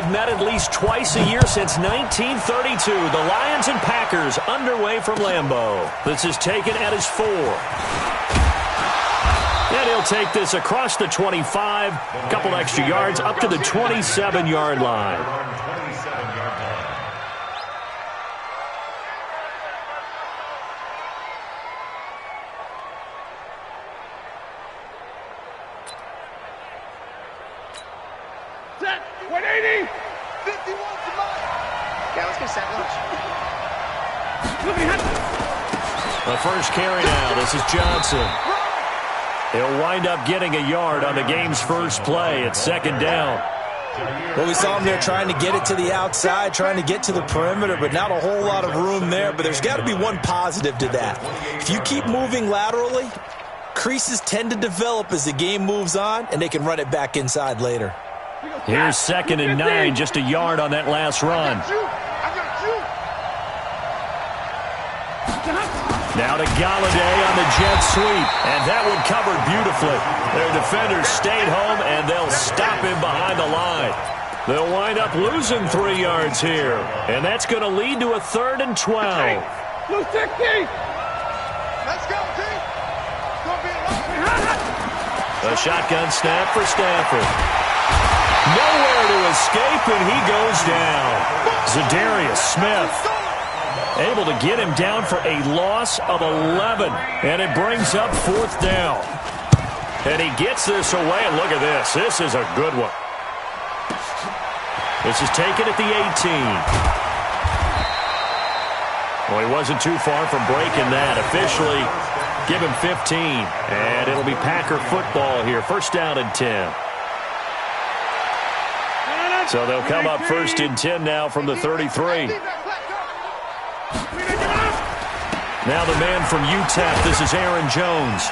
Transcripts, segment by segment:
have met at least twice a year since 1932. The Lions and Packers underway from Lambeau. This is taken at his 4. And he'll take this across the 25, a couple extra yards, up to the 27-yard line. Set, 180, 51 to mine. Yeah, let's get set lunch. The first carry now. This is Johnson. He'll wind up getting a yard on the game's first play. It's second down. Well, we saw him there trying to get it to the outside, trying to get to the perimeter, but not a whole lot of room there. But there's got to be one positive to that. If you keep moving laterally, creases tend to develop as the game moves on, and they can run it back inside later. Here's second and 9, just a yard on that last run. Now to Galladay on the jet sweep, and that one covered beautifully. Their defenders stayed home, and they'll stop him behind the line. They'll wind up losing 3 yards here, and that's going to lead to a 3rd and 12. Blue 60. Let's go, team. A shotgun snap for Stafford. Nowhere to escape, and he goes down. Zadarius Smith able to get him down for a loss of 11, and it brings up 4th down. And he gets this away, and look at this. This is a good one. This is taken at the 18. Well, he wasn't too far from breaking that. Officially, give him 15, and it'll be Packer football here. First down and 10. So they'll come up first and 10 now from the 33. Now the man from UTEP, this is Aaron Jones.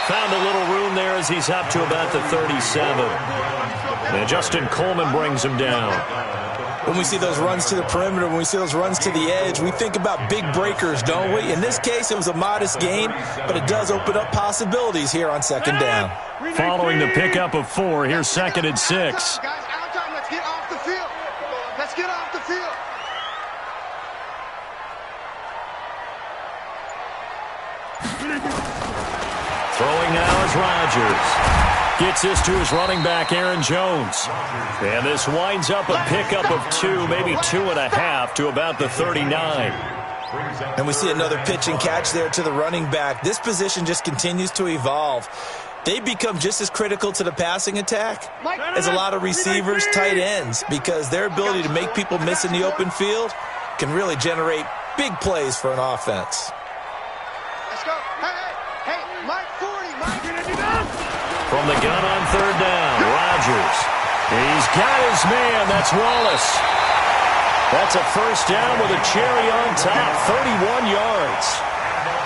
Found a little room there as he's up to about the 37. And Justin Coleman brings him down. When we see those runs to the perimeter, when we see those runs to the edge, we think about big breakers, don't we? In this case, it was a modest gain, but it does open up possibilities here on second down. Following the pickup of 4, here's second and 6. Let's get off the field. Let's get off the field. Throwing now is Rodgers. Gets this to his running back, Aaron Jones. And this winds up a pickup of 2, maybe 2.5 to about the 39. And we see another pitch and catch there to the running back. This position just continues to evolve. They become just as critical to the passing attack as a lot of receivers, tight ends, because their ability to make people miss in the open field can really generate big plays for an offense. Let's go. Hey, Mike 40, Mike. From the gun on third down, Rodgers. He's got his man. That's Wallace. That's a first down with a cherry on top, 31 yards.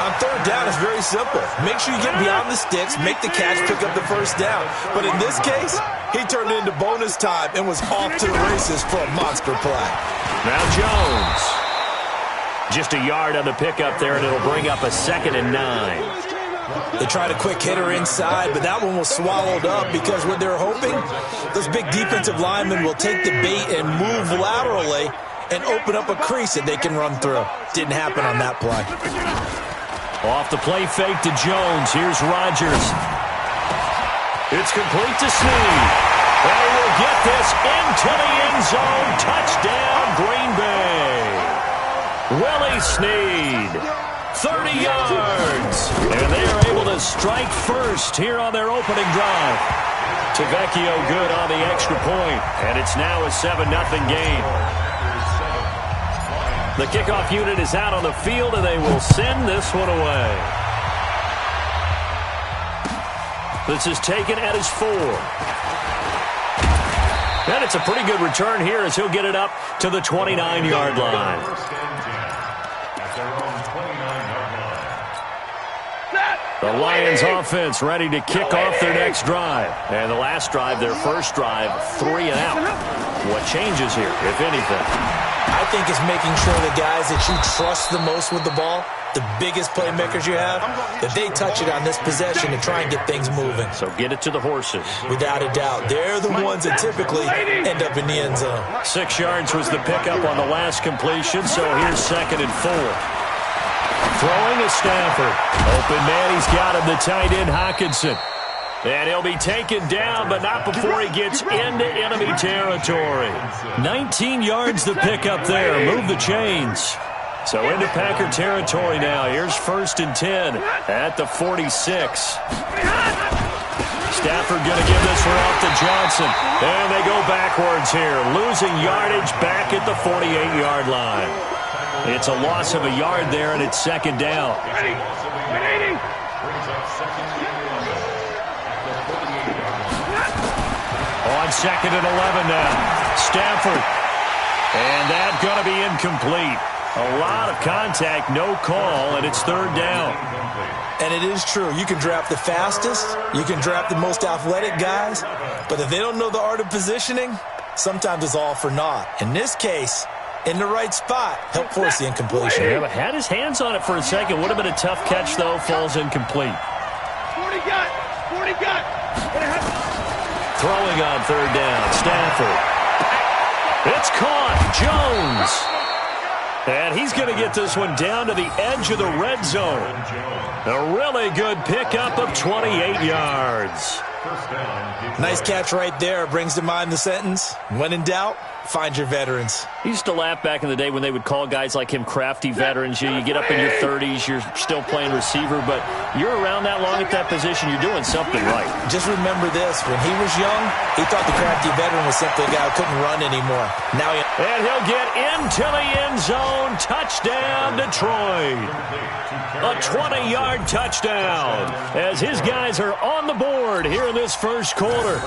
On third down, it's very simple. Make sure you get beyond the sticks, make the catch, pick up the first down. But in this case, he turned into bonus time and was off to the races for a monster play. Now Jones. Just a yard on the pickup there, and it'll bring up a 2nd and 9. They tried a quick hitter inside, but that one was swallowed up because what they're hoping, those big defensive linemen will take the bait and move laterally and open up a crease that they can run through. Didn't happen on that play. Off the play fake to Jones. Here's Rodgers. It's complete to Snead. And he will get this into the end zone. Touchdown, Green Bay. Willie Snead, 30 yards. And they are able to strike first here on their opening drive. Tavecchio good on the extra point. And it's now a 7-0 game. The kickoff unit is out on the field, and they will send this one away. This is taken at his 4. And it's a pretty good return here as he'll get it up to the 29-yard line. The Lions offense ready to kick off their next drive. And the last drive, their first drive, 3 and out. What changes here, if anything? I think is making sure the guys that you trust the most with the ball, the biggest playmakers you have, that they touch it on this possession to try and get things moving. So get it to the horses. Without a doubt. They're the ones that typically end up in the end zone. 6 yards was the pickup on the last completion, so here's 2nd and 4. Throwing is Stafford. Open man, he's got him, the tight end, Hockenson. And he'll be taken down, but not before he gets into enemy territory. 19 yards the pickup there. Move the chains. So into Packer territory now. Here's 1st and 10 at the 46. Stafford going to give this one off to Johnson. And they go backwards here, losing yardage back at the 48-yard line. It's a loss of a yard there, and it's 2nd down. On 2nd and 11 now. Stafford. And that's going to be incomplete. A lot of contact, no call, and it's 3rd down. And it is true. You can draft the fastest. You can draft the most athletic guys. But if they don't know the art of positioning, sometimes it's all for naught. In this case, in the right spot, help force the incompletion. Yeah, but had his hands on it for a second. Would have been a tough catch, though. Falls incomplete. 40 got. Throwing on 3rd down. Stafford. It's caught. Jones. And he's going to get this one down to the edge of the red zone. A really good pickup of 28 yards. Nice catch right there. Brings to mind the sentence, when in doubt, find your veterans. He used to laugh back in the day when they would call guys like him crafty veterans. You get up in your 30s, you're still playing receiver, but you're around that long at that position, you're doing something right. Just remember this. When he was young, he thought the crafty veteran was simply a guy who couldn't run anymore. And he'll get into the end zone. Touchdown, Detroit. A 20-yard touchdown as his guys are on the board here in this first quarter.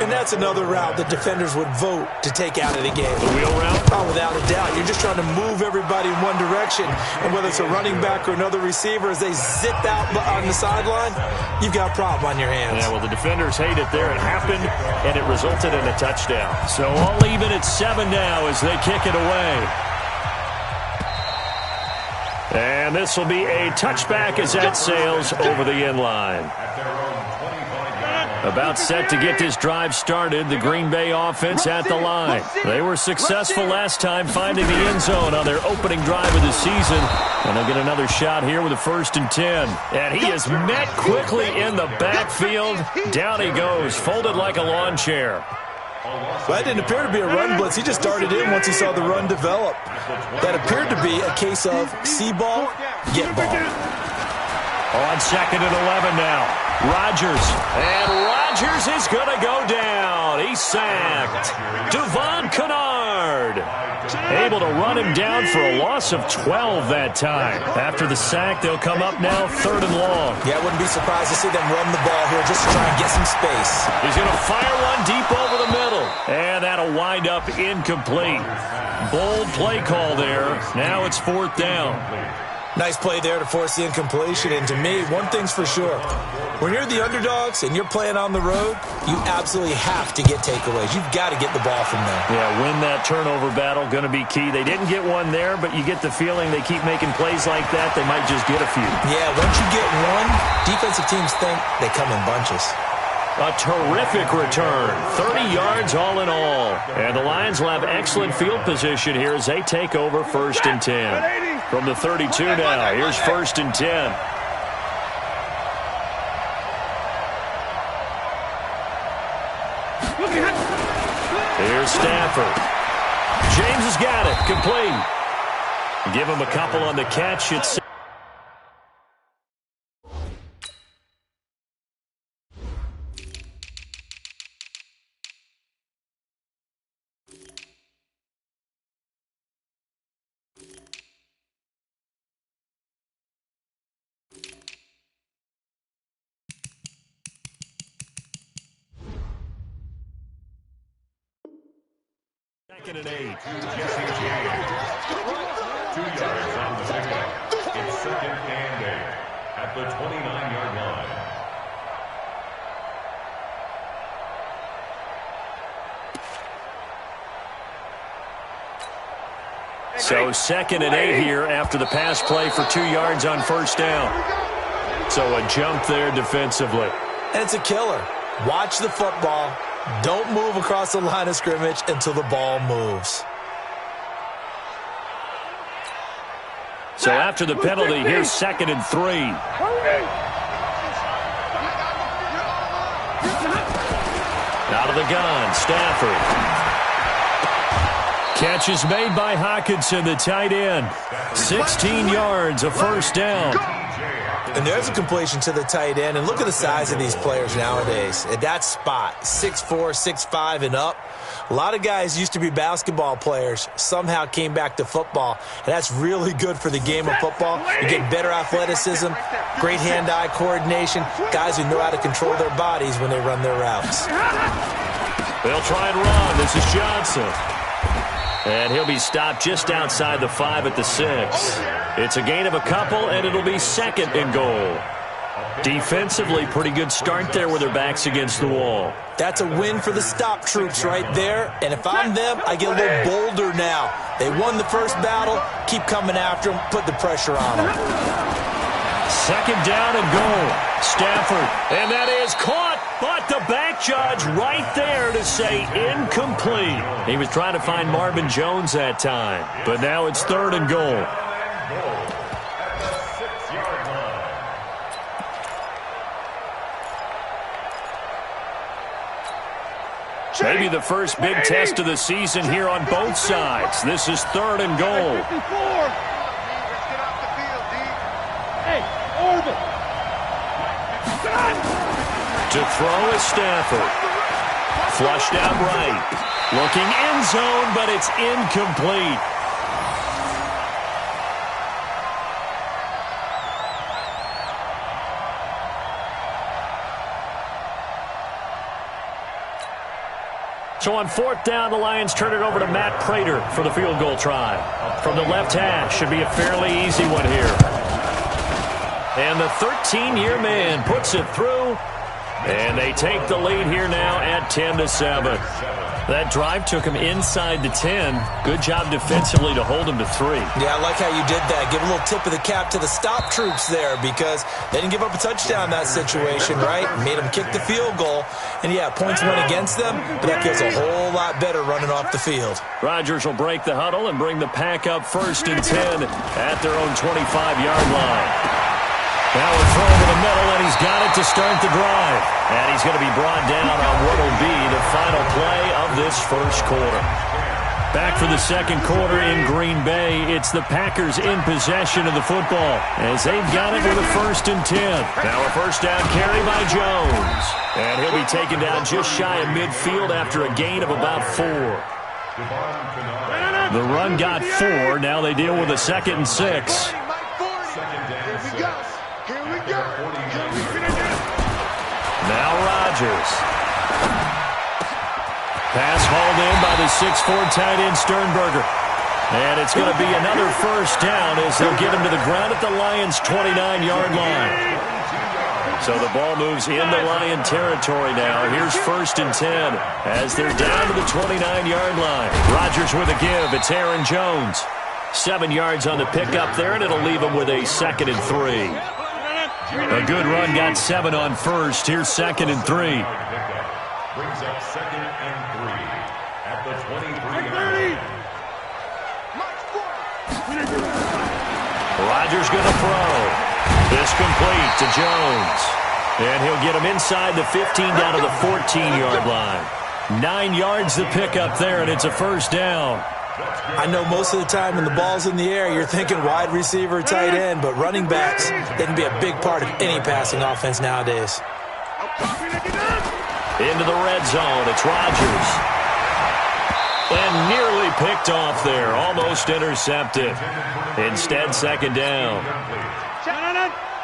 And that's another route that defenders would vote to take out of the game. The wheel route? Oh, without a doubt. You're just trying to move everybody in one direction. And whether it's a running back or another receiver, as they zip out on the sideline, you've got a problem on your hands. Yeah, well, the defenders hate it there. It happened, and it resulted in a touchdown. So all even at 7 now as they kick it away. And this will be a touchback as that sails over the end line. About set to get this drive started, the Green Bay offense at the line. They were successful last time finding the end zone on their opening drive of the season. And they'll get another shot here with a 1st and 10. And he is met quickly in the backfield. Down he goes, folded like a lawn chair. Well, that didn't appear to be a run blitz. He just started in once he saw the run develop. That appeared to be a case of see ball, get ball. On 2nd and 11 now. Rodgers. And Rodgers is going to go down. He's sacked. Devon Kennard. Able to run him down for a loss of 12 that time. After the sack, they'll come up now 3rd and long. Yeah, I wouldn't be surprised to see them run the ball here just to try and get some space. He's going to fire one deep over the middle. And that'll wind up incomplete. Bold play call there. Now it's 4th down. Nice play there to force the incompletion. And to me, one thing's for sure. When you're the underdogs and you're playing on the road, you absolutely have to get takeaways. You've got to get the ball from them. Yeah, win that turnover battle, going to be key. They didn't get one there, but you get the feeling they keep making plays like that, they might just get a few. Yeah, once you get one, defensive teams think they come in bunches. A terrific return. 30 yards all in all. And the Lions will have excellent field position here as they take over 1st and 10. From the 32 now, here's 1st and 10. Here's Stafford. James has got it. Complete. Give him a couple on the catch. It's second and 8. 2 yards on the pickup. It's 2nd and 8 at the 29-yard line. So 2nd and 8 here after the pass play for 2 yards on first down. So a jump there defensively. And it's a killer. Watch the football. Don't move across the line of scrimmage until the ball moves. So after the penalty, here's 2nd and 3. Out of the gun, Stafford. Catch is made by Hockenson, the tight end. 16 yards, a first down. And there's a completion to the tight end. And look at the size of these players nowadays. At that spot, 6'4", 6'5", and up. A lot of guys used to be basketball players, somehow came back to football. And that's really good for the game of football. You get better athleticism, great hand-eye coordination, guys who know how to control their bodies when they run their routes. They'll try and run. This is Johnson. And he'll be stopped just outside the 5 at the 6. It's a gain of a couple, and it'll be 2nd and goal. Defensively, pretty good start there with their backs against the wall. That's a win for the stop troops right there. And if I'm them, I get a little bolder now. They won the first battle. Keep coming after them. Put the pressure on them. 2nd down and goal. Stafford. And that is caught. But the back judge right there to say incomplete. He was trying to find Marvin Jones that time. But now it's 3rd and goal. Maybe the first big test of the season here on both sides. This is 3rd and goal. To throw is Stafford. Flushed out right. Looking end zone, but it's incomplete. So on 4th down, the Lions turn it over to Matt Prater for the field goal try. From the left hash, should be a fairly easy one here. And the 13-year man puts it through. And they take the lead here now at 10-7. That drive took him inside the 10. Good job defensively to hold him to 3. Yeah, I like how you did that. Give a little tip of the cap to the stop troops there because they didn't give up a touchdown in that situation, right? Made them kick the field goal. And, yeah, points went against them, but that feels a whole lot better running off the field. Rodgers will break the huddle and bring the pack up 1st and 10 at their own 25-yard line. Now a throw to the middle, and he's got it to start the drive. And he's going to be brought down on what will be the final play of this first quarter. Back for the 2nd quarter in Green Bay, it's the Packers in possession of the football as they've got it with a 1st and 10. Now a first down carry by Jones. And he'll be taken down just shy of midfield after a gain of about 4. The run got 4. Now they deal with a 2nd and 6. Now Rodgers. Pass hauled in by the 6'4" tight end Sternberger. And it's going to be another first down as they'll get him to the ground at the Lions' 29-yard line. So the ball moves into Lion territory now. Here's 1st and 10 as they're down to the 29-yard line. Rodgers with a give. It's Aaron Jones. 7 yards on the pickup there, and it'll leave him with a 2nd and 3. A good run got 7 on first. Here's 2nd and 3. Brings up 2nd and 3 at the 23. Rodgers going to throw. This complete to Jones. And he'll get him inside the 15 down to the 14-yard line. 9 yards the pickup there, and it's a first down. I know most of the time when the ball's in the air, you're thinking wide receiver, tight end, but running backs, they can be a big part of any passing offense nowadays. Into the red zone, it's Rodgers. And nearly picked off there, almost intercepted. Instead, 2nd down.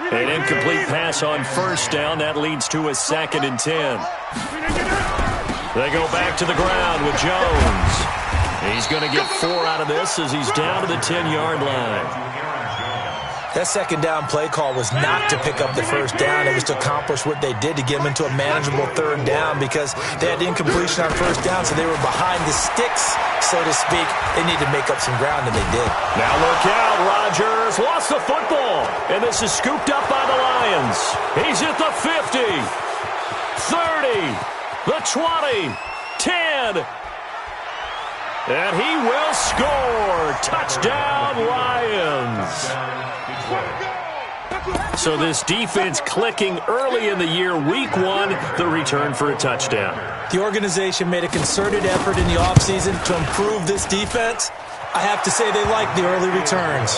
An incomplete pass on first down, that leads to a 2nd and 10. They go back to the ground with Jones. He's going to get 4 out of this as he's down to the 10-yard line. That second down play call was not to pick up the first down. It was to accomplish what they did to get them into a manageable third down because they had incompletion on first down, so they were behind the sticks, so to speak. They needed to make up some ground, and they did. Now look out, Rodgers lost the football, and this is scooped up by the Lions. He's at the 50, 30, the 20, 10, and he will score. Touchdown, Lions. So this defense clicking early in the year, week one, the return for a touchdown. The organization made a concerted effort in the offseason to improve this defense. I have to say they like the early returns.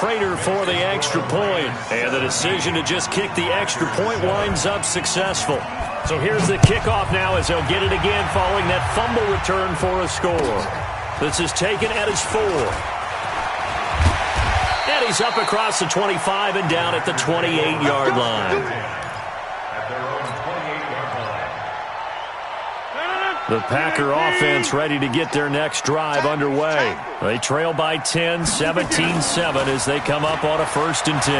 Prater for the extra point, and the decision to just kick the extra point winds up successful. So here's the kickoff now as they'll get it again following that fumble return for a score. This is taken at his 4. And he's up across the 25 and down at the 28-yard line. The Packer offense ready to get their next drive underway. They trail by 10, 17-7 as they come up on a 1st and 10.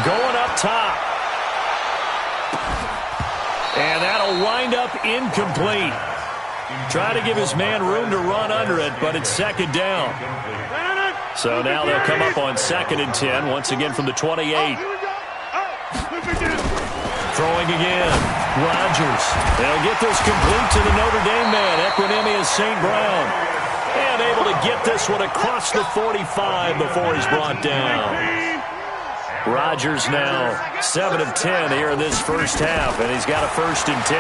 Going up top. And that'll wind up incomplete. Try to give his man room to run under it, but it's 2nd down. So now they'll come up on 2nd and 10, once again from the 28. Throwing again. Rodgers. They'll get this complete to the Notre Dame man, Equinemius St. Brown. And able to get this one across the 45 before he's brought down. Rodgers now 7 of 10 here in this first half, and he's got a 1st and 10.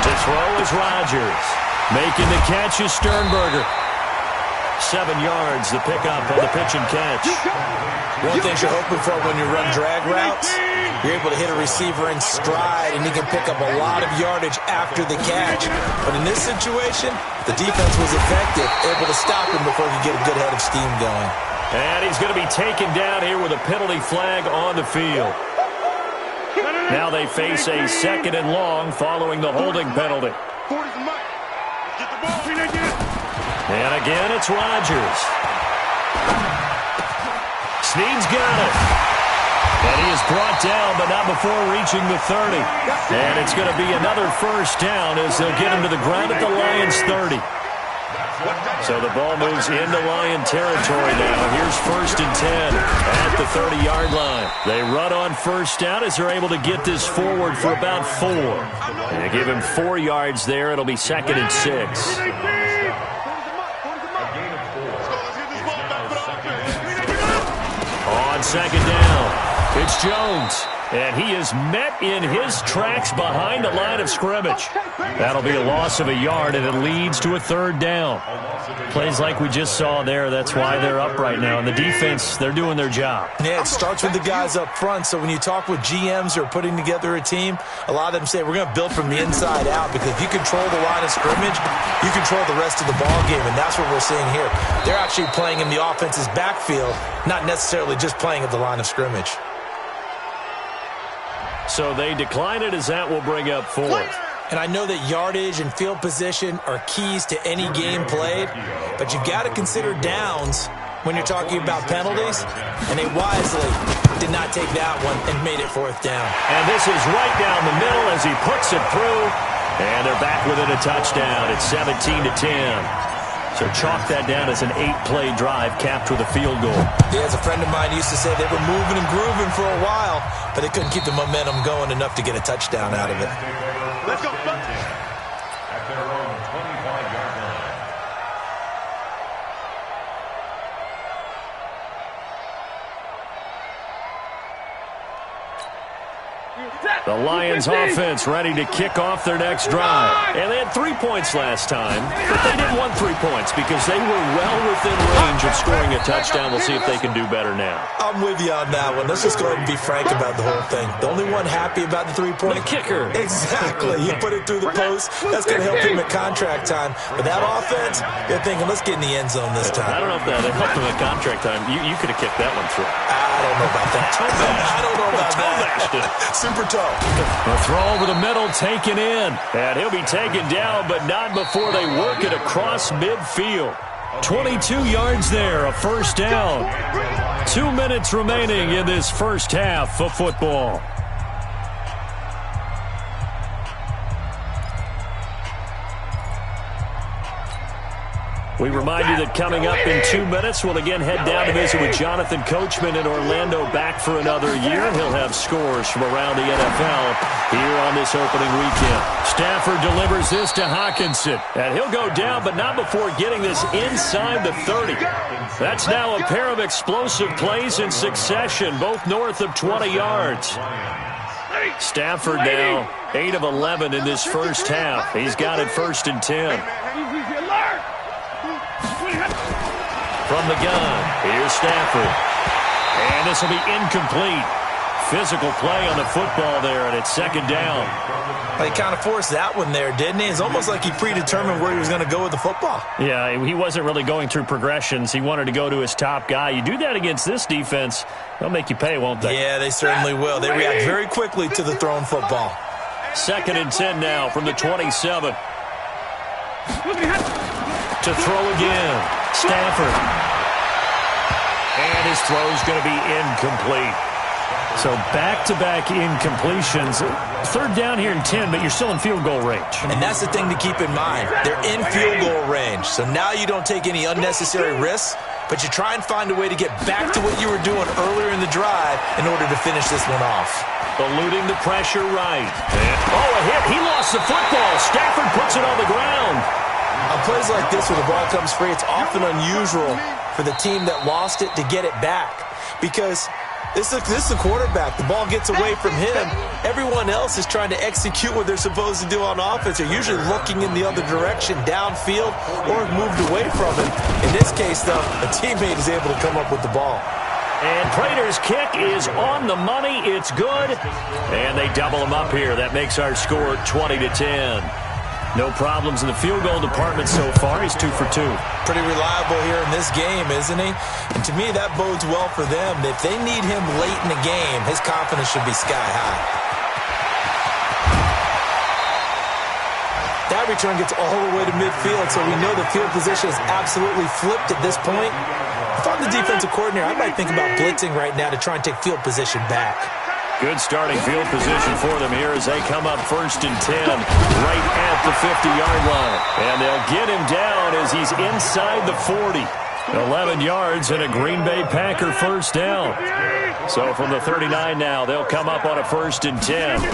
To throw is Rodgers. Making the catch is Sternberger. 7 yards, the pickup on the pitch and catch. One thing you're hoping for when you run drag routes, you're able to hit a receiver in stride, and he can pick up a lot of yardage after the catch. But in this situation, the defense was effective, able to stop him before he could get a good head of steam going. And he's going to be taken down here with a penalty flag on the field. Now they face a 2nd and long following the holding penalty. And again, it's Rodgers. Snead's got it. And he is brought down, but not before reaching the 30. And it's going to be another 1st down as they'll get him to the ground at the Lions' 30. So the ball moves into Lion territory now. Here's 1st and 10 at the 30-yard line. They run on 1st down as they're able to get this forward for about 4. And they give him 4 yards there. It'll be 2nd and 6. On 2nd down, it's Jones. And he is met in his tracks behind the line of scrimmage. That'll be a loss of a yard, and it leads to a 3rd down. Plays like we just saw there, that's why they're up right now. And the defense, they're doing their job. Yeah, it starts with the guys up front. So when you talk with GMs who are putting together a team, a lot of them say, we're going to build from the inside out, because if you control the line of scrimmage, you control the rest of the ball game, and that's what we're seeing here. They're actually playing in the offense's backfield, not necessarily just playing at the line of scrimmage. So they decline it as that will bring up 4th. And I know that yardage and field position are keys to any game played, but you've got to consider downs when you're talking about penalties, and they wisely did not take that one and made it 4th down. And this is right down the middle as he puts it through, and they're back within a touchdown. It's 17-10. So chalk that down as an 8-play drive capped with a field goal. Yeah, as a friend of mine used to say, they were moving and grooving for a while, but they couldn't keep the momentum going enough to get a touchdown out of it. Let's go. At their own 25-yard line. The Lions offense ready to kick off their next drive. And they had 3 points last time, but they didn't want 3 points because they were well within range of scoring a touchdown. We'll see if they can do better now. I'm with you on that one. Let's just go ahead and be frank about the whole thing. The only one happy about the 3-point. The kicker. Exactly. He put it through the post. That's going to help him at contract time. But that offense, they're thinking, let's get in the end zone this time. I don't know if that helped him at contract time. You could have kicked that one through. I don't know about that. I don't know about that. Super toe. A throw over the middle, taken in. And he'll be taken down, but not before they work it across midfield. 22 yards there, a first down. 2 minutes remaining in this first half of football. We remind you that coming up in 2 minutes, we'll again head down to visit with Jonathan Coachman in Orlando, back for another year. He'll have scores from around the NFL here on this opening weekend. Stafford delivers this to Hawkinson, and he'll go down, but not before getting this inside the 30. That's now a pair of explosive plays in succession, both north of 20 yards. Stafford now 8 of 11 in this first half. He's got it 1st and 10. From the gun, here's Stafford. And this will be incomplete. Physical play on the football there, and it's 2nd down. He kind of forced that one there, didn't he? It's almost like he predetermined where he was going to go with the football. Yeah, he wasn't really going through progressions. He wanted to go to his top guy. You do that against this defense, they'll make you pay, won't they? Yeah, they certainly will. They react very quickly to the thrown football. 2nd and 10 now from the 27. To throw again. Stafford. And his throw's going to be incomplete. So back-to-back incompletions. 3rd down here in 10, but you're still in field goal range. And that's the thing to keep in mind. They're in field goal range. So now you don't take any unnecessary risks, but you try and find a way to get back to what you were doing earlier in the drive in order to finish this one off. Eluding the pressure right. A hit. He lost the football. Stafford puts it on the ground. On plays like this where the ball comes free, it's often unusual for the team that lost it to get it back. Because this is the quarterback. The ball gets away from him. Everyone else is trying to execute what they're supposed to do on offense. They're usually looking in the other direction, downfield, or moved away from him. In this case, though, a teammate is able to come up with the ball. And Prater's kick is on the money. It's good. And they double him up here. That makes our score 20-10. No problems in the field goal department so far. He's 2 for 2. Pretty reliable here in this game, isn't he? And to me, that bodes well for them. If they need him late in the game, his confidence should be sky high. That return gets all the way to midfield, so we know the field position is absolutely flipped at this point. If I'm the defensive coordinator, I might think about blitzing right now to try and take field position back. Good starting field position for them here as they come up 1st and 10 right at the 50-yard line. And they'll get him down as he's inside the 40. 11 yards and a Green Bay Packer first down. So from the 39 now, they'll come up on a 1st and 10.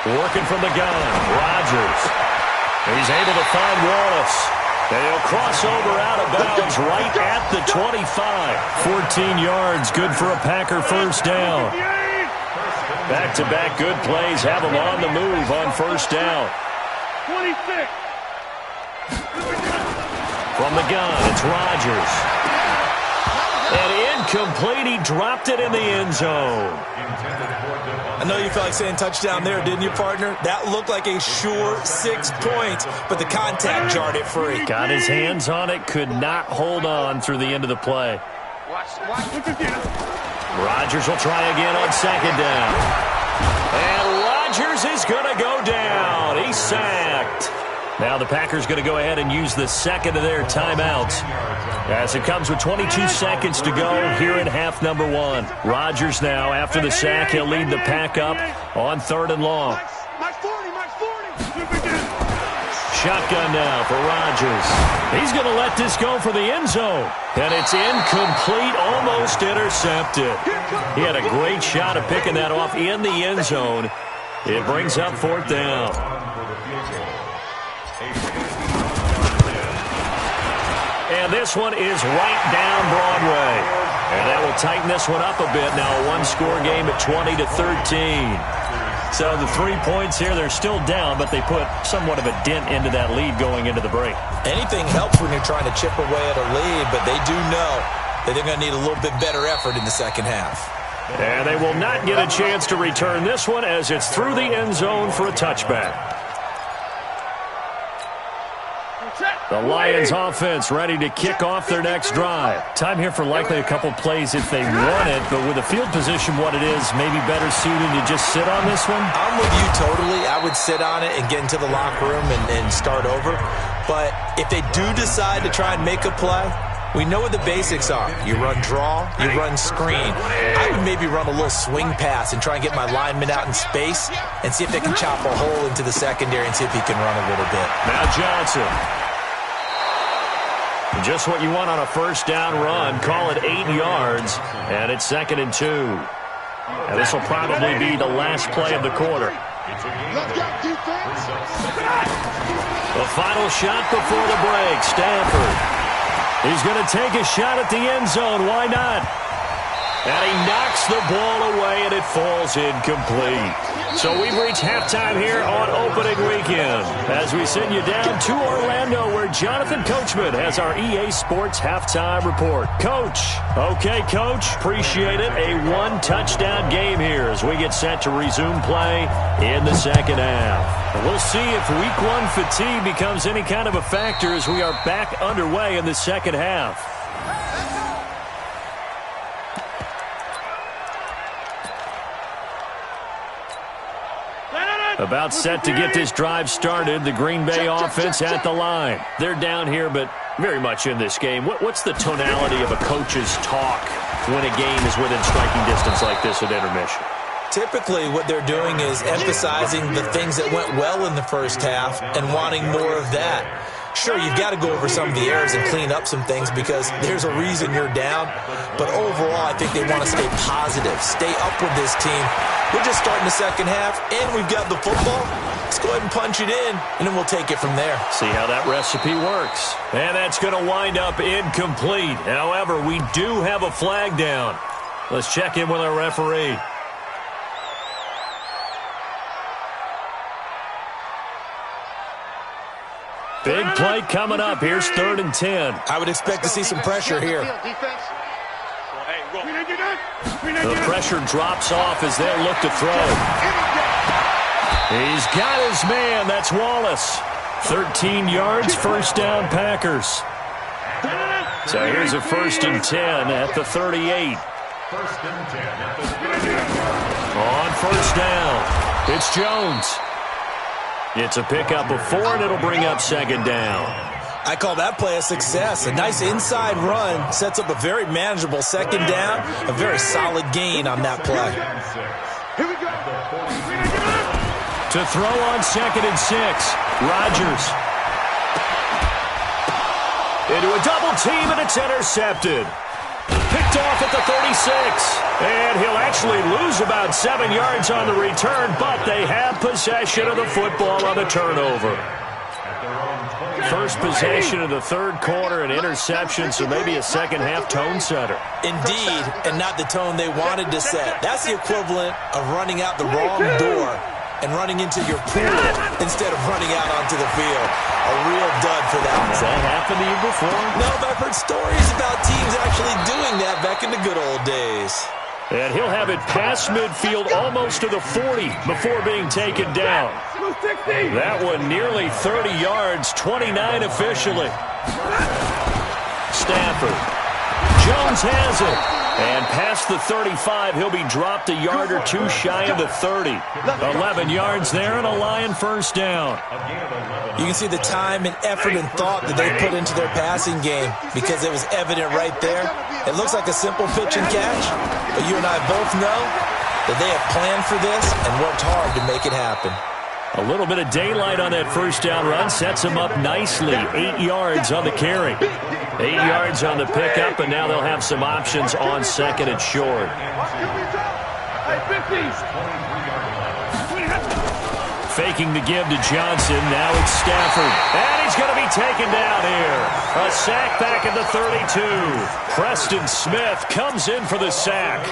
Working from the gun, Rodgers. He's able to find Wallace. They'll cross over out of bounds right at the 25. 14 yards, good for a Packer first down. Back-to-back good plays have them on the move on 1st down. 26. From the gun, it's Rodgers. And incomplete. He dropped it in the end zone. I know you felt like saying touchdown there, didn't you, partner? That looked like a sure 6 points, but the contact jarred it free. Got his hands on it, could not hold on through the end of the play. Rodgers will try again on 2nd down. And Rodgers is going to go down. He's sacked. Now the Packers going to go ahead and use the 2nd of their timeouts as it comes with 22 seconds to go here in half number 1. Rodgers now, after the sack, he'll lead the pack up on 3rd and long. Shotgun now for Rodgers. He's going to let this go for the end zone. And it's incomplete, almost intercepted. He had a great shot of picking that off in the end zone. It brings up 4th down. And this one is right down Broadway. And that will tighten this one up a bit now. A one-score game at 20-13. So the 3 points here, they're still down, but they put somewhat of a dent into that lead going into the break. Anything helps when you're trying to chip away at a lead, but they do know that they're going to need a little bit better effort in the second half. And they will not get a chance to return this one as it's through the end zone for a touchback. The Lions offense ready to kick off their next drive. Time here for likely a couple plays if they want it, but with the field position what it is, maybe better suited to just sit on this one? I'm with you totally. I would sit on it and get into the locker room and start over. But if they do decide to try and make a play, we know what the basics are. You run draw, you run screen. I would maybe run a little swing pass and try and get my lineman out in space and see if they can chop a hole into the secondary and see if he can run a little bit. Now Johnson. Just what you want on a first down run. Call it 8 yards, and it's 2nd and 2. And this will probably be the last play of the quarter. The final shot before the break. Stanford. He's going to take a shot at the end zone. Why not? And he knocks the ball away, and it falls incomplete. So we've reached halftime here on opening weekend as we send you down to Orlando where Jonathan Coachman has our EA Sports halftime report. Coach. Okay, Coach. Appreciate it. A one-touchdown game here as we get set to resume play in the second half. And we'll see if week one fatigue becomes any kind of a factor as we are back underway in the second half. About set to get this drive started. The Green Bay offense at the line. They're down here, but very much in this game. What's the tonality of a coach's talk when a game is within striking distance like this at intermission? Typically, what they're doing is emphasizing the things that went well in the first half and wanting more of that. Sure, you've got to go over some of the errors and clean up some things because there's a reason you're down. But overall, I think they want to stay positive, stay up with this team. We're just starting the second half, and we've got the football. Let's go ahead and punch it in, and then we'll take it from there. See how that recipe works. And that's going to wind up incomplete. However, we do have a flag down. Let's check in with our referee. Big play coming up. Here's 3rd and 10. I would expect to see some pressure here. The pressure drops off as they look to throw. He's got his man. That's Wallace. 13 yards, first down, Packers. So here's a 1st and 10 at the 38. On first down, it's Jones. It's a pickup of 4, and it'll bring up 2nd down. I call that play a success. A nice inside run sets up a very manageable 2nd down. A very solid gain on that play. Here we go. To throw on 2nd and 6, Rodgers. Into a double team, and it's intercepted. Picked off at the 36. And he'll actually lose about 7 yards on the return, but they have possession of the football on the turnover. First possession of the third quarter, an interception, so maybe a second half tone setter. Indeed, and not the tone they wanted to set. That's the equivalent of running out the wrong door and running into your pool instead of running out onto the field. A real dud for that one. Has that happened to you before? No, but I've heard stories about teams actually doing that back in the good old days. And he'll have it past midfield almost to the 40 before being taken down. That one nearly 30 yards, 29 officially. Stafford. Jones has it. And past the 35, he'll be dropped a yard or two shy of the 30. 11 yards there and a Lion first down. You can see the time and effort and thought that they put into their passing game because it was evident right there. It looks like a simple pitch and catch, but you and I both know that they have planned for this and worked hard to make it happen. A little bit of daylight on that first down run sets them up nicely. 8 yards on the carry. 8 yards on the pickup, and now they'll have some options on 2nd and short. Faking the give to Johnson. Now it's Stafford. And he's going to be taken down here. A sack back at the 32. Preston Smith comes in for the sack.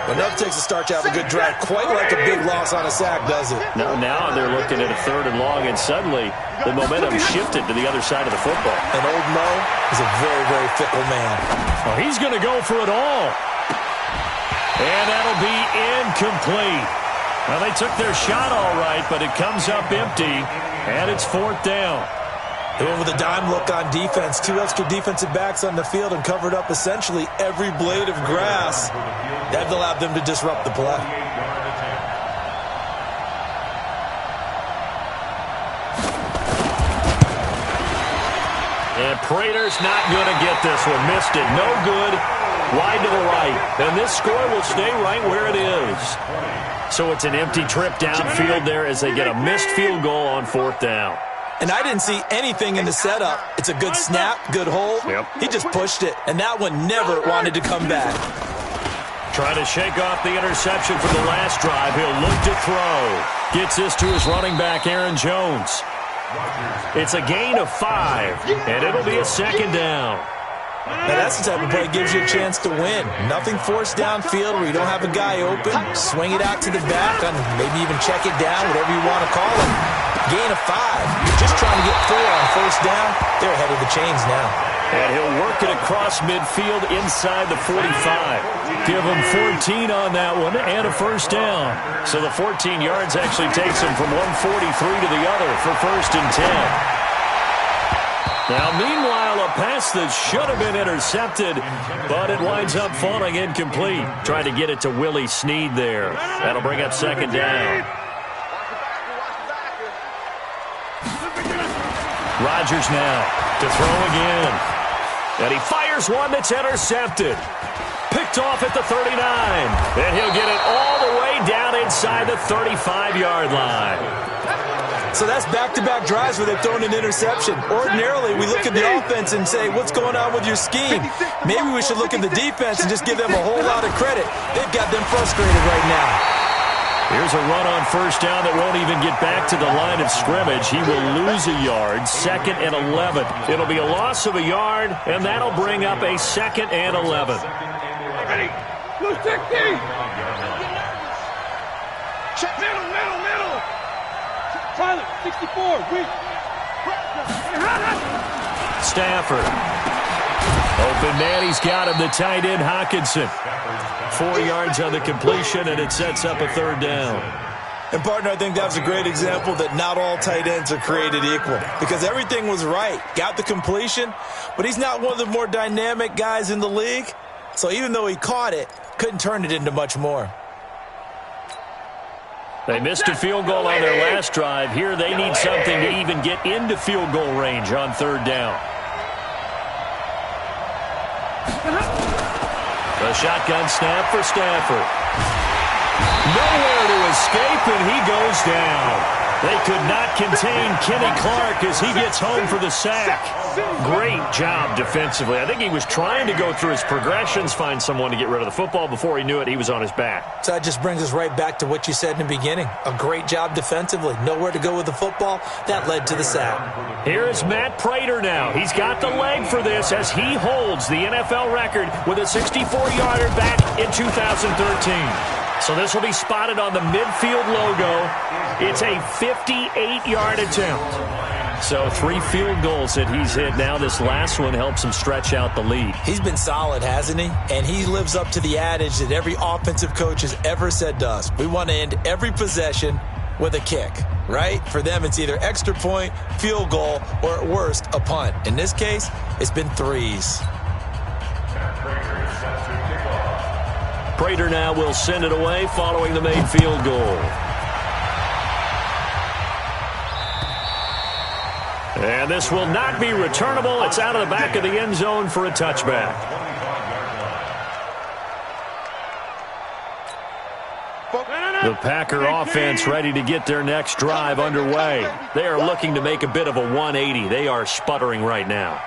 But enough takes a start to have a good drive. Quite like a big loss on a sack, does it? Now they're looking at a 3rd and long, and suddenly the momentum shifted to the other side of the football. And old Mo is a very, very fickle man. Oh, he's going to go for it all. And that'll be incomplete. Well, they took their shot all right, but it comes up empty, and it's 4th down. They went with a dime look on defense. 2 extra defensive backs on the field and covered up essentially every blade of grass. That allowed them to disrupt the play. And Prater's not going to get this one. Missed it. No good. Wide to the right. And this score will stay right where it is. So it's an empty trip downfield there as they get a missed field goal on 4th down. And I didn't see anything in the setup. It's a good snap, good hold. Yep. He just pushed it, and that one never wanted to come back. Trying to shake off the interception from the last drive. He'll look to throw. Gets this to his running back, Aaron Jones. It's a gain of 5, and it'll be a 2nd down. Now, that's the type of play that gives you a chance to win. Nothing forced downfield where you don't have a guy open. Swing it out to the back and maybe even check it down, whatever you want to call it. Gain of 5. You're just trying to get 4 on 1st down. They're ahead of the chains now. And he'll work it across midfield inside the 45. Give him 14 on that one and a 1st down. So the 14 yards actually takes him from 143 to the other for 1st and 10. Now, meanwhile, a pass that should have been intercepted, but it winds up falling incomplete. Trying to get it to Willie Snead there. That'll bring up 2nd down. Rodgers now to throw again. And he fires one that's intercepted. Picked off at the 39. And he'll get it all the way down inside the 35-yard line. So that's back-to-back drives where they've thrown an interception. Ordinarily, we look at the offense and say, what's going on with your scheme? Maybe we should look at the defense and just give them a whole lot of credit. They've got them frustrated right now. Here's a run on 1st down that won't even get back to the line of scrimmage. He will lose a yard, 2nd and 11. It'll be a loss of a yard, and that'll bring up a 2nd and 11. Ready? Blue 60! Middle! Tyler, 64, weak. Stafford. Open man, he's got him, the tight end, Hockenson. 4 yards on the completion, and it sets up a 3rd down. And, partner, I think that was a great example that not all tight ends are created equal because everything was right. Got the completion, but he's not one of the more dynamic guys in the league. So even though he caught it, couldn't turn it into much more. They missed a field goal on their last drive. Here they need something to even get into field goal range on 3rd down. A shotgun snap for Stafford. Nowhere to escape, and he goes down. They could not contain Kenny Clark as he gets home for the sack. Great job defensively. I think he was trying to go through his progressions, find someone to get rid of the football. Before he knew it, he was on his back. So that just brings us right back to what you said in the beginning. A great job defensively. Nowhere to go with the football. That led to the sack. Here is Matt Prater now. He's got the leg for this as he holds the NFL record with a 64-yarder back in 2013. So this will be spotted on the midfield logo. It's a 58-yard attempt. So 3 field goals that he's hit now. This last one helps him stretch out the lead. He's been solid, hasn't he? And he lives up to the adage that every offensive coach has ever said to us. We want to end every possession with a kick, right? For them, it's either extra point, field goal, or at worst, a punt. In this case, it's been 3s. Prater now will send it away following the made field goal. And this will not be returnable. It's out of the back of the end zone for a touchback. The Packer offense ready to get their next drive underway. They are looking to make a bit of a 180. They are sputtering right now.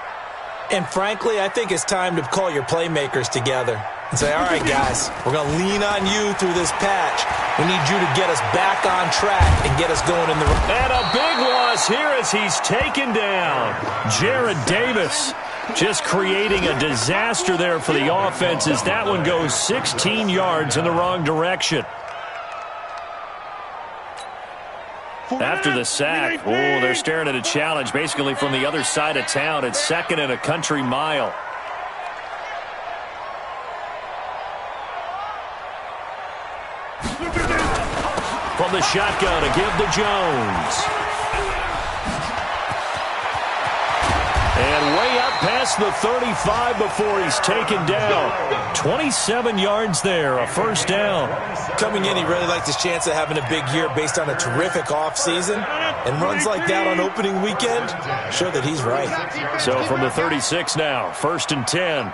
And frankly, I think it's time to call your playmakers together and say, all right, guys, we're going to lean on you through this patch. We need you to get us back on track and get us going in the right. And a big loss here as he's taken down. Jared Davis just creating a disaster there for the offense as that one goes 16 yards in the wrong direction. After the sack, they're staring at a challenge basically from the other side of town. It's 2nd and a country mile. From the shotgun, a give to Jones. past the 35 before he's taken down. 27 yards there, a first down. Coming in, he really liked his chance of having a big year based on a terrific offseason. And runs like that on opening weekend show that he's right. So from the 36 now, 1st and 10.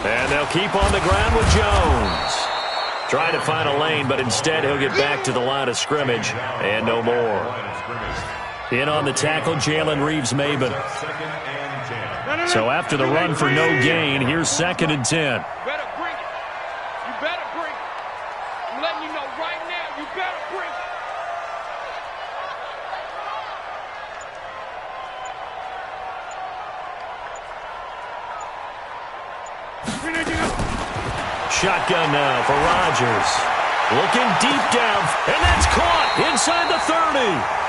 And they'll keep on the ground with Jones. Trying to find a lane, but instead he'll get back to the line of scrimmage and no more. In on the tackle, Jalen Reeves-Maybin. So after the run for no gain, here's 2nd and 10. You better bring it. You better bring it. I'm letting you know right now, you better bring it. Shotgun now for Rodgers. Looking deep down, and that's caught inside the 30.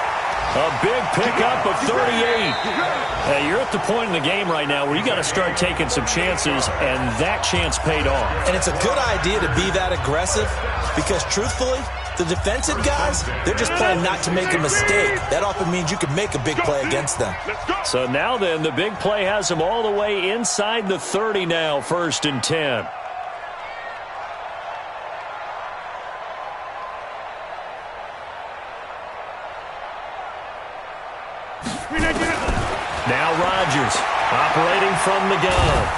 A big pickup of 38. Hey, you're at the point in the game right now where you got to start taking some chances, and that chance paid off. And it's a good idea to be that aggressive because, truthfully, the defensive guys, they're just playing not to make a mistake. That often means you can make a big play against them. So now then, the big play has them all the way inside the 30 now, 1st and 10. Now Rodgers operating from the gun.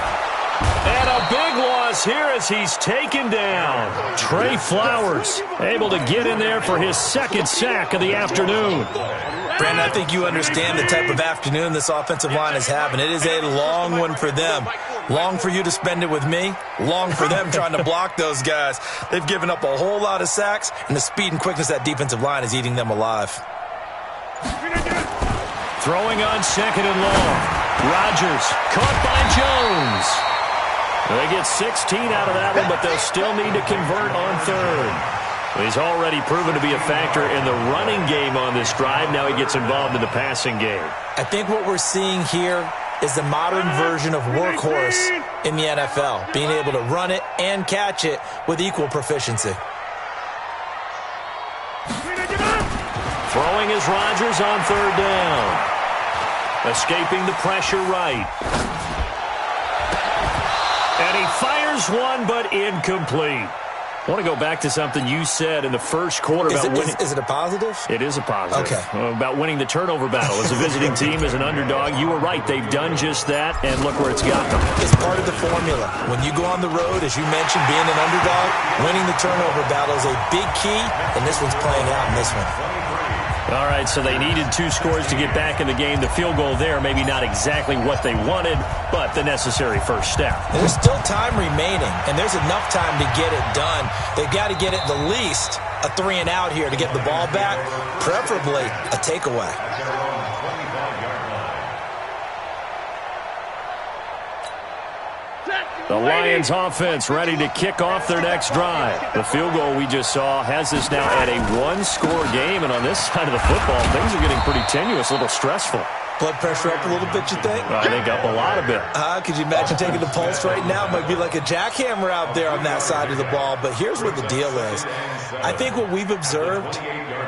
And a big loss here as he's taken down. Trey Flowers able to get in there for his 2nd sack of the afternoon. Brandon, I think you understand the type of afternoon this offensive line is having. It is a long one for them. Long for you to spend it with me. Long for them trying to block those guys. They've given up a whole lot of sacks, and the speed and quickness of that defensive line is eating them alive. Throwing on 2nd and long. Rodgers caught by Jones. They get 16 out of that one, but they'll still need to convert on 3rd. He's already proven to be a factor in the running game on this drive. Now he gets involved in the passing game. I think what we're seeing here is the modern version of workhorse in the NFL, being able to run it and catch it with equal proficiency. Throwing is Rodgers on 3rd down. Escaping the pressure right. And he fires one, but incomplete. I want to go back to something you said in the first quarter about winning. Is it a positive? It is a positive. Okay. About winning the turnover battle. As a visiting team, as an underdog, you were right. They've done just that, and look where it's got them. It's part of the formula. When you go on the road, as you mentioned, being an underdog, winning the turnover battle is a big key, and this one's playing out in this one. All right, so they needed 2 scores to get back in the game. The field goal there, maybe not exactly what they wanted, but the necessary first step. There's still time remaining, and there's enough time to get it done. They've got to get at the least a 3 and out here to get the ball back, preferably a takeaway. The Lions offense ready to kick off their next drive. The field goal we just saw has us now at a 1-score game, and on this side of the football, things are getting pretty tenuous, a little stressful. Blood pressure up a little bit, you think? I think up a lot of it. Could you imagine taking the pulse right now? It might be like a jackhammer out there on that side of the ball, but here's what the deal is. I think what we've observed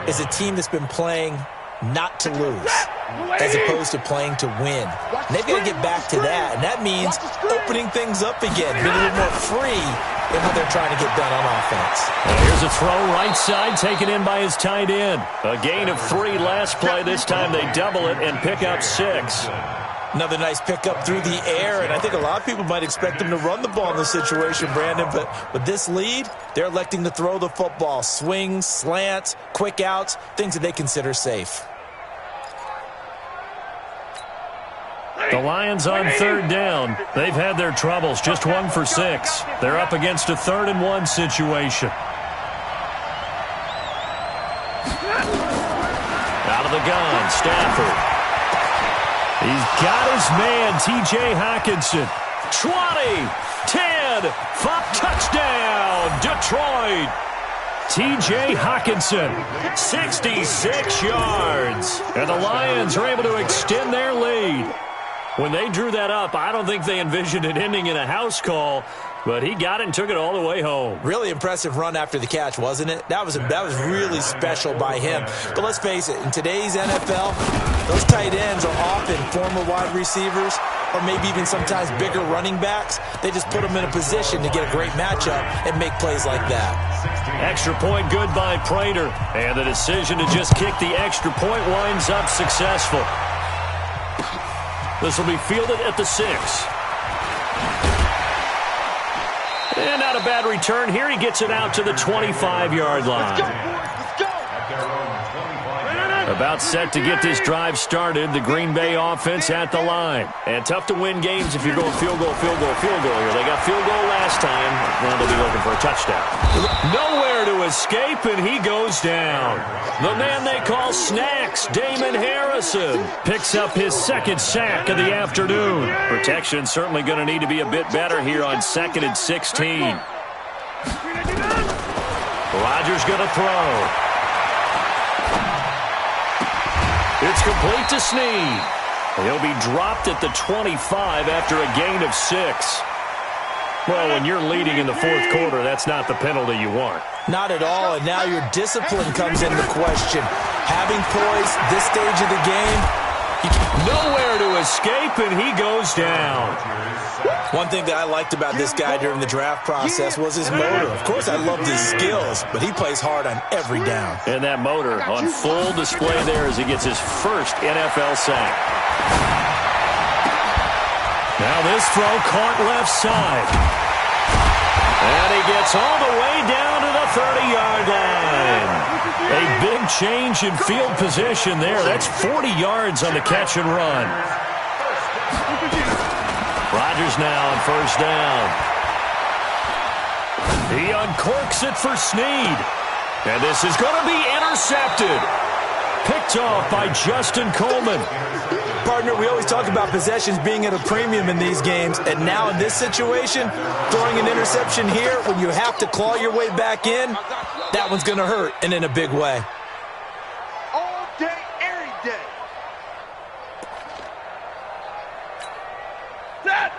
is a team that's been playing not to lose as opposed to playing to win. And they've got to get back to that, and that means opening things up again, being a little more free in what they're trying to get done on offense. And here's a throw right side taken in by his tight end. A gain of 3 last play. This time they double it and pick up 6. Another nice pickup through the air, and I think a lot of people might expect them to run the ball in this situation, Brandon, but with this lead, they're electing to throw the football. Swings, slants, quick outs, things that they consider safe. The Lions on 3rd down. They've had their troubles, just 1 for 6. They're up against a 3rd and 1 situation. Out of the gun, Stafford. He's got his man, T.J. Hockenson. 20, 10, 5, touchdown, Detroit. T.J. Hockenson, 66 yards. And the Lions are able to extend their lead. When they drew that up, I don't think they envisioned it ending in a house call. but he got it and took it all the way home. Really impressive run after the catch, wasn't it? That was really special by him. But let's face it, in today's NFL, those tight ends are often former wide receivers or maybe even sometimes bigger running backs. They just put them in a position to get a great matchup and make plays like that. Extra point good by Prater. And the decision to just kick the extra point winds up successful. This will be fielded at the 6. And not a bad return here. He gets it out to the 25-yard line. Let's go. About set to get this drive started. The Green Bay offense at the line. And tough to win games if you're going field goal here. They got field goal last time. Now they'll be looking for a touchdown. Nowhere to escape, and he goes down. The man they call Snacks, Damon Harrison, picks up his second sack of the afternoon. Protection certainly going to need to be a bit better here on 2nd and 16. Rodgers going to throw. It's complete to Snead. He'll be dropped at the 25 after a gain of 6. Well, when you're leading in the fourth quarter, that's not the penalty you want. Not at all, and now your discipline comes into question. Having poise this stage of the game. Nowhere to escape, and he goes down. One thing that I liked about this guy during the draft process was his motor. Of course, I loved his skills, but he plays hard on every down. And that motor on full display there as he gets his first NFL sack. Now this throw caught left side. And he gets all the way down to the 30-yard line. A big change in field position there. That's 40 yards on the catch and run. Rodgers now on first down. He uncorks it for Snead. And this is going to be intercepted. Picked off by Justin Coleman. Partner, we always talk about possessions being at a premium in these games, and now in this situation, throwing an interception here when you have to claw your way back in, that one's going to hurt, and in a big way. All day, every day.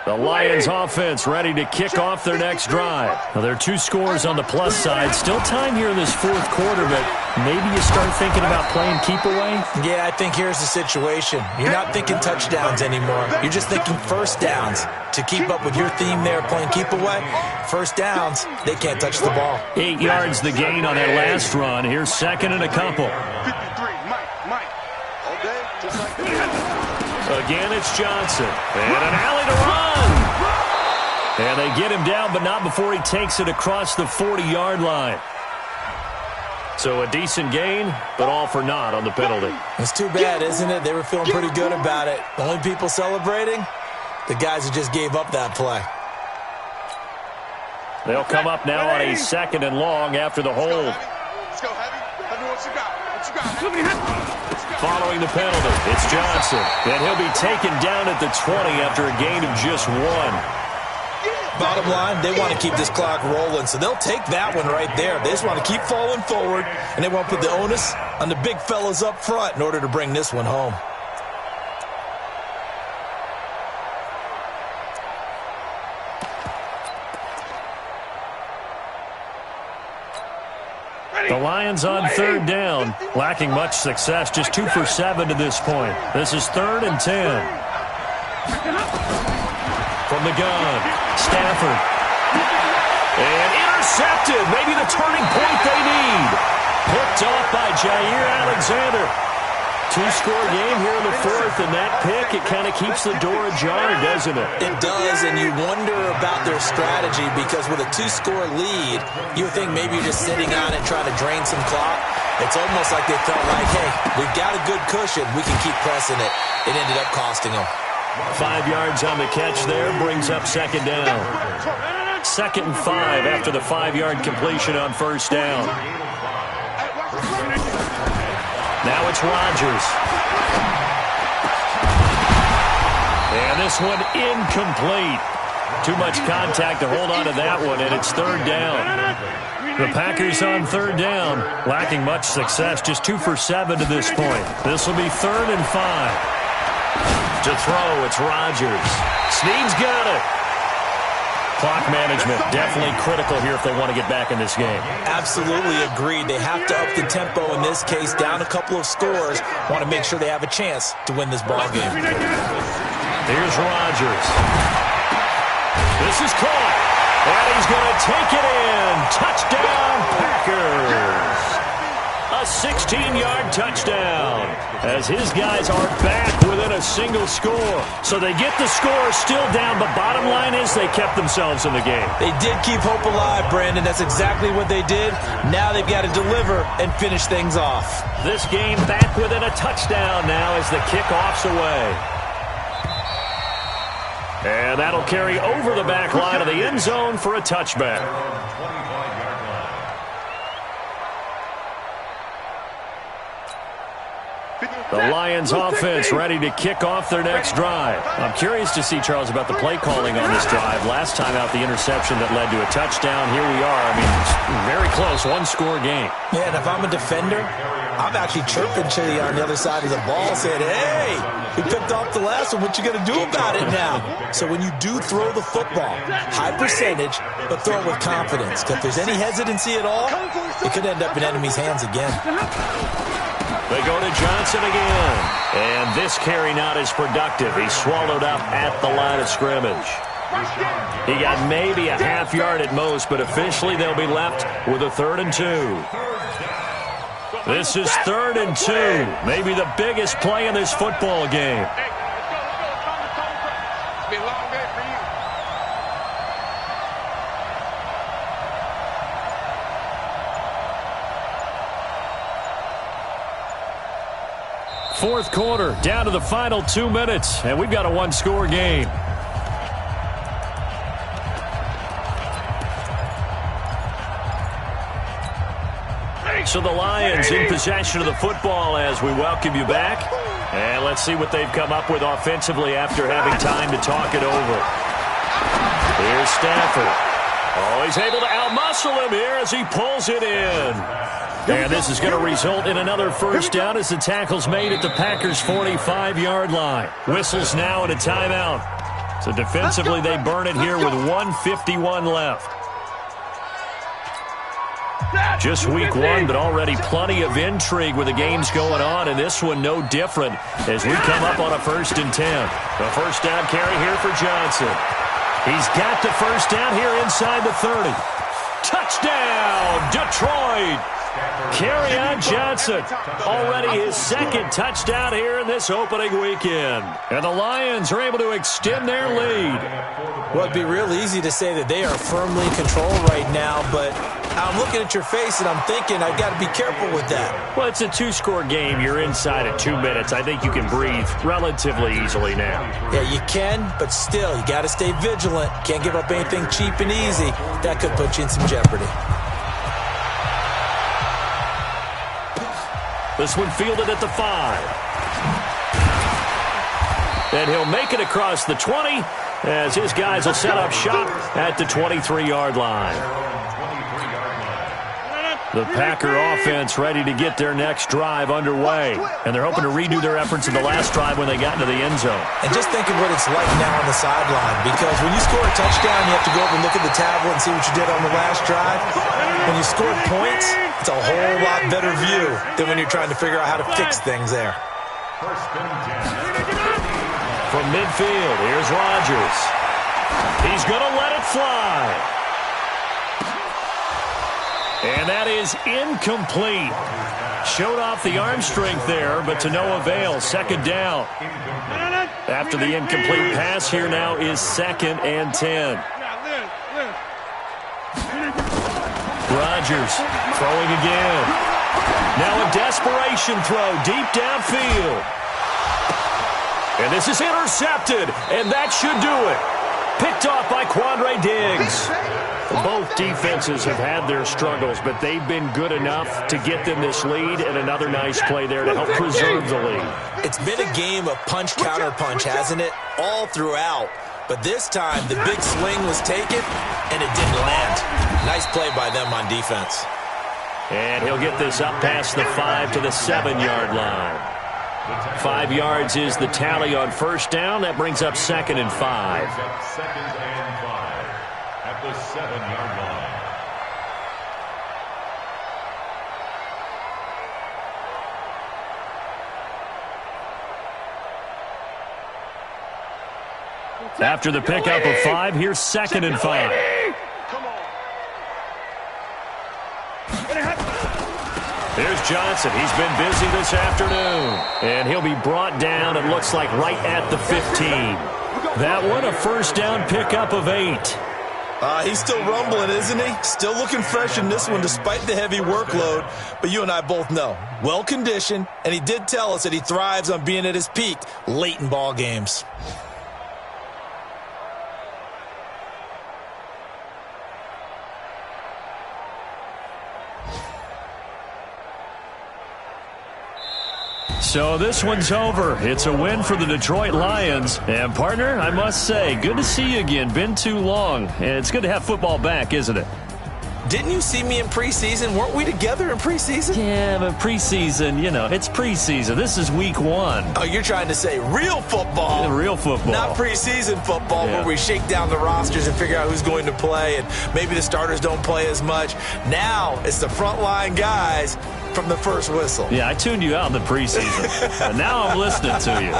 The Lions offense ready to kick off their next drive. Now, there are 2 scores on the plus side. Still time here in this fourth quarter, but maybe you start thinking about playing keep away? Yeah, I think here's the situation. You're not thinking touchdowns anymore. You're just thinking first downs. To keep up with your theme there, playing keep away, first downs, they can't touch the ball. 8 yards the gain on that last run. Here's 2nd and a couple. 53, Mike. All day, just like that. Again, it's Johnson. And an alley to run. And they get him down, but not before he takes it across the 40-yard line. So a decent gain, but all for naught on the penalty. It's too bad, isn't it? They were feeling pretty good about it. The only people celebrating, the guys who just gave up that play. They'll come up now on a 2nd and long after the hold. Let's go, Heavy. What you got? Following the penalty, it's Johnson. And he'll be taken down at the 20 after a gain of just 1. Bottom line, they want to keep this clock rolling, so they'll take that one right there. They just want to keep falling forward, and they want to put the onus on the big fellas up front in order to bring this one home. The Lions on 3rd down, lacking much success, just 2 for 7 to this point. This is 3rd and 10. From the gun, Stafford. And intercepted, maybe the turning point they need. Picked off by Jair Alexander. 2-score game here in the 4th, and that pick, it kind of keeps the door ajar, doesn't it? It does, and you wonder about their strategy because with a 2-score lead, you would think maybe you're just sitting on it trying to drain some clock. It's almost like they felt like, hey, we've got a good cushion. We can keep pressing it. It ended up costing them. 5 yards on the catch there, brings up 2nd down. 2nd and 5 after the 5-yard completion on first down. Now it's Rodgers. And this one incomplete. Too much contact to hold on to that one, and it's 3rd down. The Packers on 3rd down, lacking much success, just 2 for 7 to this point. This will be 3rd and 5. To throw, it's Rodgers. Snead's got it. Clock management, definitely critical here if they want to get back in this game. Absolutely agreed. They have to up the tempo in this case, down a couple of scores. Want to make sure they have a chance to win this ball game. Here's Rodgers. This is caught. And he's going to take it in. Touchdown, Packers. A 16-yard touchdown as his guys are back within a single score. So they get the score still down, but bottom line is they kept themselves in the game. They did keep hope alive, Brandon. That's exactly what they did. Now they've got to deliver and finish things off. This game back within a touchdown now as the kickoff's away. And that'll carry over the back line of the end zone for a touchback. The Lions offense ready to kick off their next drive. I'm curious to see, Charles, about the play calling on this drive. Last time out, the interception that led to a touchdown. Here we are. I mean, it's very close, one-score game. Yeah, and if I'm a defender, I'm actually chirping Chili on the other side of the ball saying, hey, we picked off the last one. What you going to do about it now? So when you do throw the football, high percentage, but throw it with confidence. Because if there's any hesitancy at all, it could end up in enemy's hands again. They go to Johnson again. And this carry not as productive. He's swallowed up at the line of scrimmage. He got maybe a half yard at most, but officially they'll be left with a 3rd and 2. This is 3rd and 2. Maybe the biggest play in this football game. Fourth quarter, down to the final 2 minutes, and we've got a one-score game. So the Lions in possession of the football as we welcome you back. And let's see what they've come up with offensively after having time to talk it over. Here's Stafford. Oh, he's able to outmuscle him here as he pulls it in. And this is going to result in another first down as the tackle's made at the Packers' 45-yard line. Whistles now and a timeout. So defensively, they burn it here with 1:51 left. Just week one, but already plenty of intrigue with the games going on, and this one no different as we come up on a 1st and 10. The first down carry here for Johnson. He's got the first down here inside the 30. Touchdown, Detroit! Kerryon Johnson, already his 2nd touchdown here in this opening weekend. And the Lions are able to extend their lead. Well, it'd be real easy to say that they are firmly in control right now, but I'm looking at your face and I'm thinking I've got to be careful with that. Well, it's a 2-score game. You're inside at 2 minutes. I think you can breathe relatively easily now. Yeah, you can, but still, you got to stay vigilant. Can't give up anything cheap and easy. That could put you in some jeopardy. This one fielded at the 5. And he'll make it across the 20 as his guys will set up shop at the 23-yard line. The Packer offense ready to get their next drive underway. And they're hoping to redo their efforts in the last drive when they got into the end zone. And just think of what it's like now on the sideline. Because when you score a touchdown, you have to go over and look at the tablet and see what you did on the last drive. When you scored points, it's a whole lot better view than when you're trying to figure out how to fix things there. From midfield, here's Rodgers. He's going to let it fly. And that is incomplete. Showed off the arm strength there, but to no avail. 2nd down. After the incomplete pass, here now is 2nd and 10. Rodgers throwing again. Now a desperation throw deep downfield. And this is intercepted, and that should do it. Picked off by Quandre Diggs. Both defenses have had their struggles, but they've been good enough to get them this lead, and another nice play there to help preserve the lead. It's been a game of punch-counter-punch, hasn't it? All throughout. But this time, the big swing was taken, and it didn't land. Nice play by them on defense. And he'll get this up past the 5 to the 7-yard line. 5 yards is the tally on first down. That brings up 2nd and 5. at the 7-yard line. After the pickup of 5, here's 2nd and 5. Come on. Here's Johnson. He's been busy this afternoon. And he'll be brought down, it looks like, right at the 15. That one, a first down pickup of 8. He's still rumbling, isn't he? Still looking fresh in this one despite the heavy workload. But you and I both know, well-conditioned, and he did tell us that he thrives on being at his peak late in ball games. So this one's over. It's a win for the Detroit Lions. And, partner, I must say, good to see you again. Been too long. And it's good to have football back, isn't it? Didn't you see me in preseason? Weren't we together in preseason? Yeah, but preseason, you know, it's preseason. This is week 1. Oh, you're trying to say real football. Yeah, real football. Not preseason football where we shake down the rosters and figure out who's going to play, and maybe the starters don't play as much. Now it's the frontline guys from the first whistle. Yeah, I tuned you out in the preseason. But now I'm listening to you.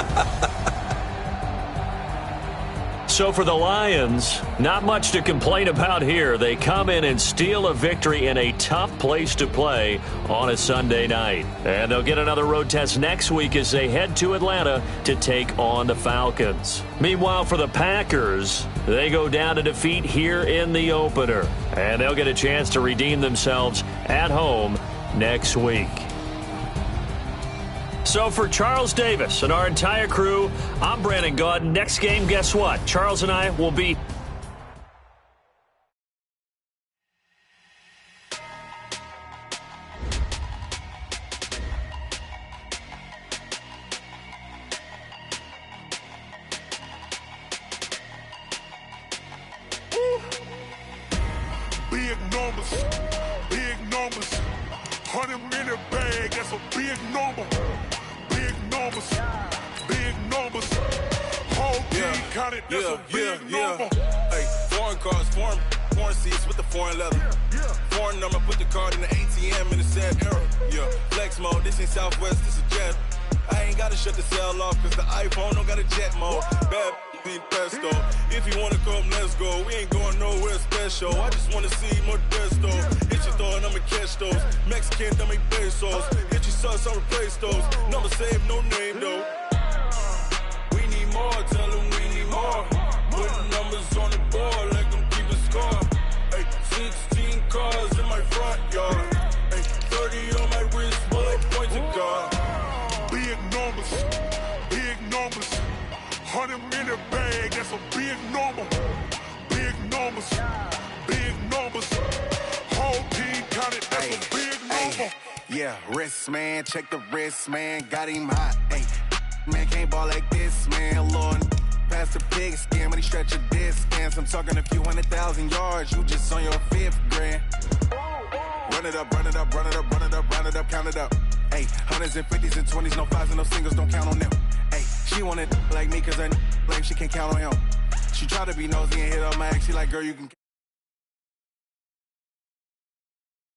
So for the Lions, not much to complain about here. They come in and steal a victory in a tough place to play on a Sunday night. And they'll get another road test next week as they head to Atlanta to take on the Falcons. Meanwhile, for the Packers, they go down to defeat here in the opener. And they'll get a chance to redeem themselves at home next week. So for Charles Davis and our entire crew, I'm Brandon Gaudin. Next game, guess what? Charles and I will be... Big numbers, big numbers. 100-minute bag, that's a big number. Big numbers, big numbers. Whole team counted, that's a big number. Hey, foreign cars, foreign seats with the foreign leather. Foreign number, put the card in the ATM in the sad era. Yeah, flex mode, this ain't Southwest, this a jet. I ain't gotta shut the cell off, cause the iPhone don't got a jet mode. Bad ain't pesto. If you wanna come, let's go. We ain't going nowhere special. I just wanna see Modesto. Hit your thought, I'ma catch those. Mexican, I make pesos. Hit your sauce, I'll replace those. Number saved, no name though. We need more, tell them we need more. Putting numbers on the board like I'm keeping score. Hey, 16 cars in my front yard. Hey, 30 on my wrist, while I point to God. Big numbers, big numbers. 100-minute bag, that's a big number. Big numbers, big numbers. Whole team counted, that's a big number. Yeah, wrist man, check the wrist man, got him hot. Hey, man can't ball like this, man. Lord, past the pig skin, when he stretch a distance. I'm talking a few 100,000 yards, you just on your 5th grand. Run it up, run it up, run it up, run it up, run it up, count it up. Hey, 100s and 50s and 20s, no 5s and no singles, don't count on them. Hey, she wanted like me cause her lame, she can't count on him. She try to be nosy and hit up my ex, she like, girl, you can